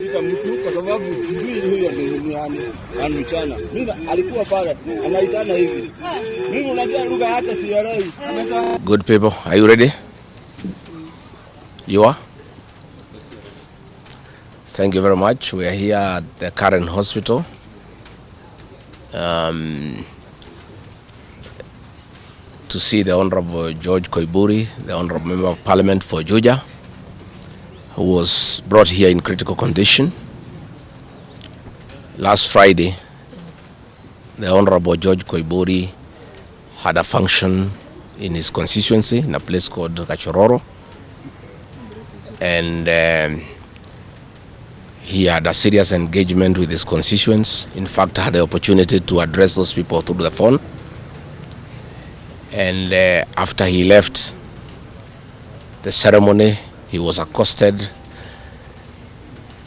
Mtu kwa sababu sijui huyo ndio anamchana. Mimi alikuwa pale anaitana hivi. Mimi unajua lugha hata sielewi. Good people, are you ready? You are? Thank you very much. We are here at the current hospital. To see the Honorable George Koimburi, the Honorable Member of Parliament for Juja, who was brought here in critical condition. Last Friday, the Honorable George Koimburi had a function in his constituency in a place called Gachororo, and he had a serious engagement with his constituents. In fact, I had the opportunity to address those people through the phone. And after he left the ceremony, he was accosted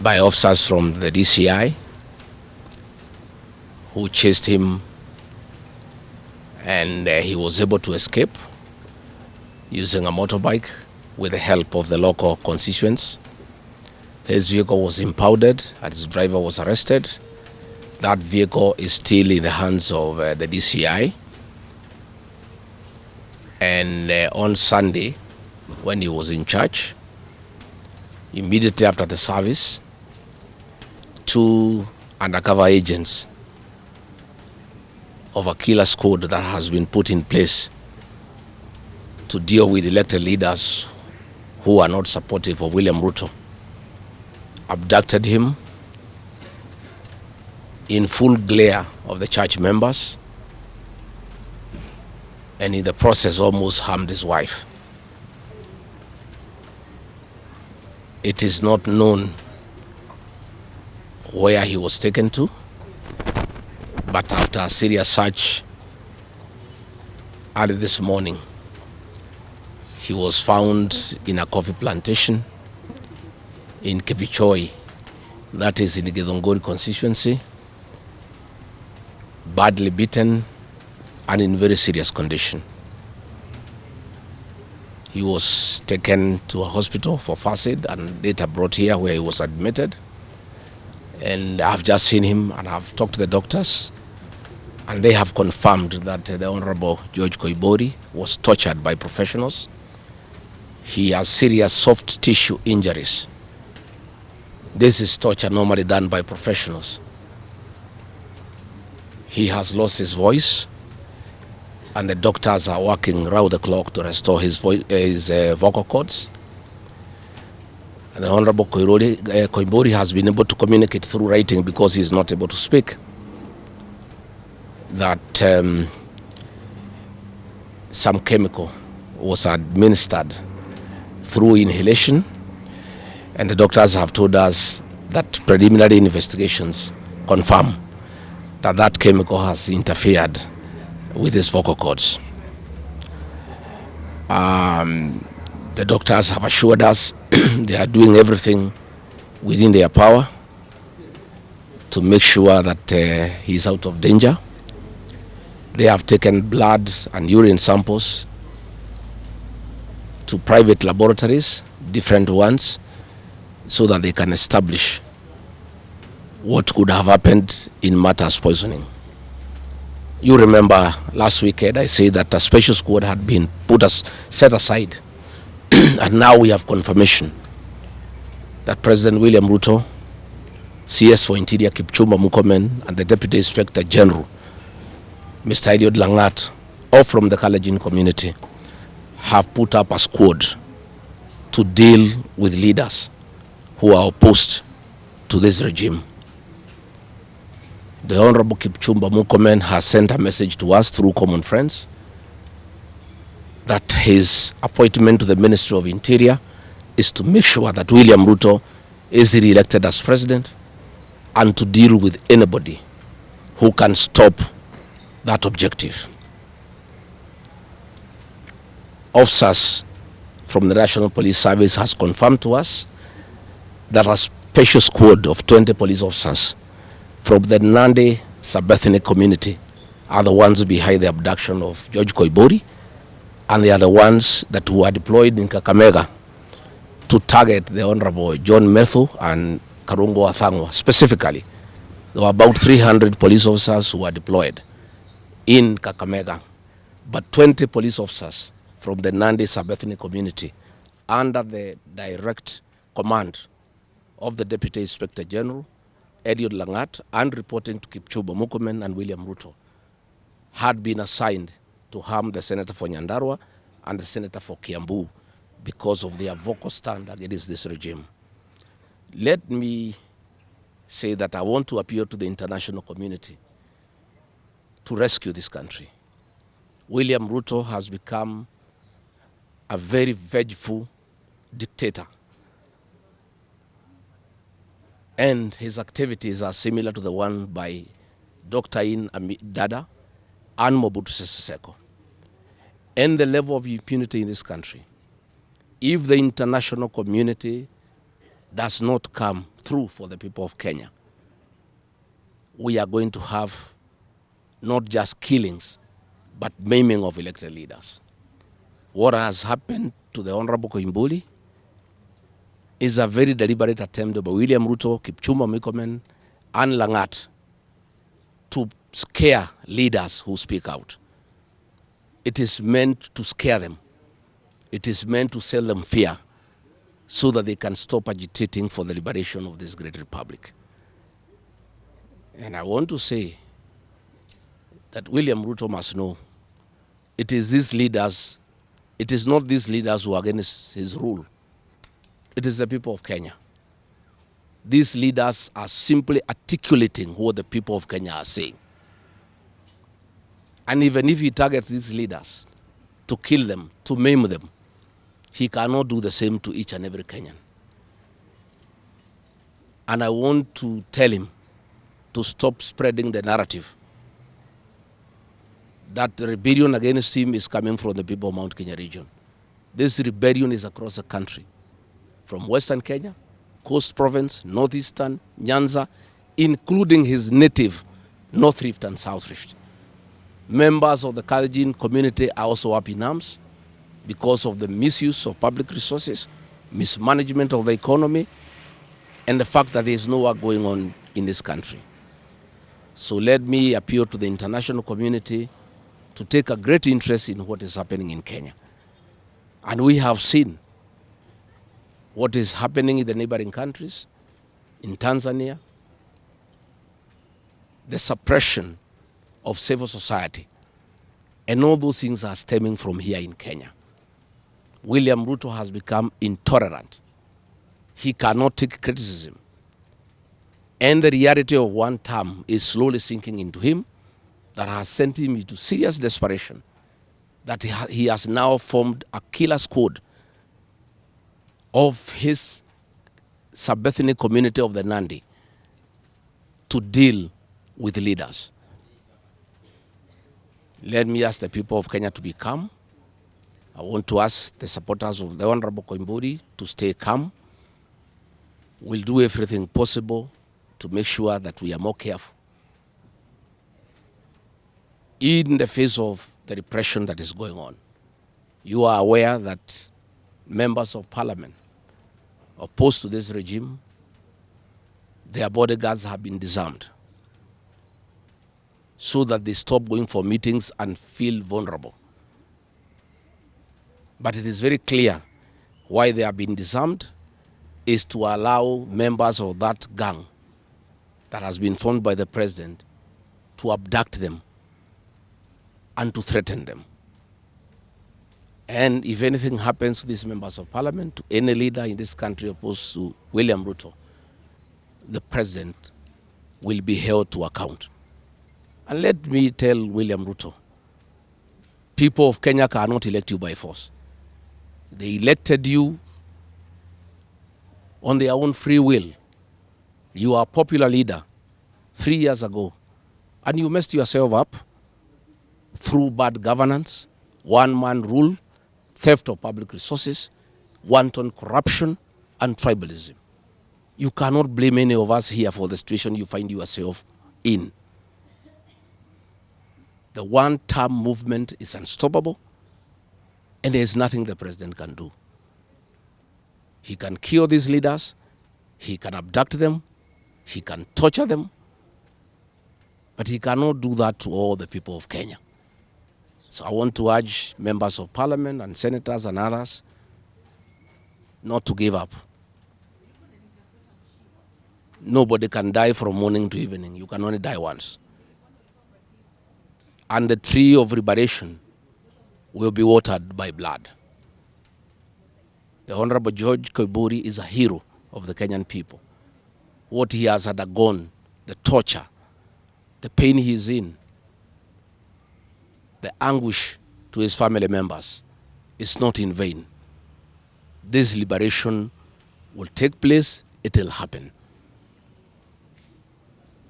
by officers from the DCI who chased him, and he was able to escape using a motorbike with the help of the local constituents. His vehicle was impounded and his driver was arrested. That vehicle is still in the hands of the DCI. And on Sunday, when he was in church, immediately after the service, 2 undercover agents of a killer squad that has been put in place to deal with elected leaders who are not supportive of William Ruto abducted him in full glare of the church members, and in the process almost harmed his wife. It is not known where he was taken to, but after a serious search early this morning, he was found in a coffee plantation in Kipichoi, that is in the Githunguri constituency, badly beaten and in very serious condition. He was taken to a hospital for first aid and later brought here where he was admitted. And I've just seen him and I've talked to the doctors, and they have confirmed that the Honorable George Koimburi was tortured by professionals. He has serious soft tissue injuries. This is torture normally done by professionals. He has lost his voice, and the doctors are working round the clock to restore his vocal cords. And the Honorable Koimburi has been able to communicate through writing because he is not able to speak. That some chemical was administered through inhalation, and the doctors have told us that preliminary investigations confirm that that chemical has interfered with his vocal cords. The doctors have assured us they are doing everything within their power to make sure that he is out of danger. They have taken blood and urine samples to private laboratories, different ones, so that they can establish what could have happened in matters poisoning. You remember last weekend I said that a special squad had been set aside and now we have confirmation that President William Ruto, CS for Interior Kipchumba Murkomen, and the Deputy Inspector General, Mr. Eliud Langat, all from the Kalenjin community, have put up a squad to deal with leaders who are opposed to this regime. The Honorable Kipchumba Murkomen has sent a message to us through common friends that his appointment to the Ministry of Interior is to make sure that William Ruto is re-elected as president and to deal with anybody who can stop that objective. Officers from the National Police Service has confirmed to us that a special squad of 20 police officers from the Nandi sub-ethnic community are the ones behind the abduction of George Koimburi, and they are the ones that were deployed in Kakamega to target the Honorable John Methu and Karungo Athangwa. Specifically, there were about 300 police officers who were deployed in Kakamega, but 20 police officers from the Nandi sub-ethnic community under the direct command of the Deputy Inspector General, Eliud Langat, and reporting to Kipchumba Murkomen and William Ruto, had been assigned to harm the senator for Nyandarua and the senator for Kiambu because of their vocal stand against this regime. Let me say that I want to appeal to the international community to rescue this country. William Ruto has become a very vengeful dictator, and his activities are similar to the one by Dr. Dada and Mobutu Sese Seko. And the level of impunity in this country, if the international community does not come through for the people of Kenya, we are going to have not just killings, but maiming of elected leaders. What has happened to the Honorable Koimburi is a very deliberate attempt by William Ruto, Kipchumba Murkomen, and Langat to scare leaders who speak out. It is meant to scare them. It is meant to sell them fear so that they can stop agitating for the liberation of this great republic. And I want to say that William Ruto must know it is these leaders, it is not these leaders who are against his rule. It is the people of Kenya. These leaders are simply articulating what the people of Kenya are saying. And even if he targets these leaders to kill them, to maim them, he cannot do the same to each and every Kenyan. And I want to tell him to stop spreading the narrative that the rebellion against him is coming from the people of Mount Kenya region. This rebellion is across the country, from Western Kenya, Coast Province, Northeastern, Nyanza, including his native North Rift and South Rift. Members of the Kalenjin community are also up in arms because of the misuse of public resources, mismanagement of the economy, and the fact that there is no work going on in this country. So let me appeal to the international community to take a great interest in what is happening in Kenya. And we have seen what is happening in the neighboring countries, in Tanzania, the suppression of civil society, and all those things are stemming from here in Kenya. William Ruto has become intolerant. He cannot take criticism. And the reality of one term is slowly sinking into him, that has sent him into serious desperation, that he has now formed a killer squad of his sub-ethnic community of the Nandi to deal with leaders. Let me ask the people of Kenya to be calm. I want to ask the supporters of the Honorable Koimburi to stay calm. We'll do everything possible to make sure that we are more careful in the face of the repression that is going on. You are aware that members of parliament opposed to this regime, their bodyguards have been disarmed so that they stop going for meetings and feel vulnerable. But it is very clear why they have been disarmed is to allow members of that gang that has been formed by the president to abduct them and to threaten them. And if anything happens to these members of parliament, to any leader in this country opposed to William Ruto, the president will be held to account. And let me tell William Ruto, people of Kenya cannot elect you by force. They elected you on their own free will. You are a popular leader 3 years ago, and you messed yourself up through bad governance, one-man rule, theft of public resources, wanton corruption, and tribalism. You cannot blame any of us here for the situation you find yourself in. The one-term movement is unstoppable, and there is nothing the president can do. He can kill these leaders, He can abduct them, he can torture them, but he cannot do that to all the people of Kenya. So I want to urge members of parliament and senators and others not to give up. Nobody can die from morning to evening. You can only die once. And the tree of liberation will be watered by blood. The Honorable George Koimburi is a hero of the Kenyan people. What he has undergone, the torture, the pain he is in, the anguish to his family members is not in vain. This liberation will take place, it will happen.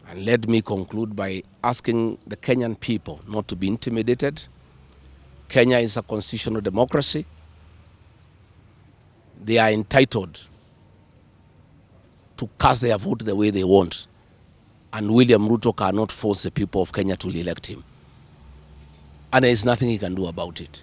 And let me conclude by asking the Kenyan people not to be intimidated. Kenya is a constitutional democracy. They are entitled to cast their vote the way they want. And William Ruto cannot force the people of Kenya to elect him. And there is nothing he can do about it.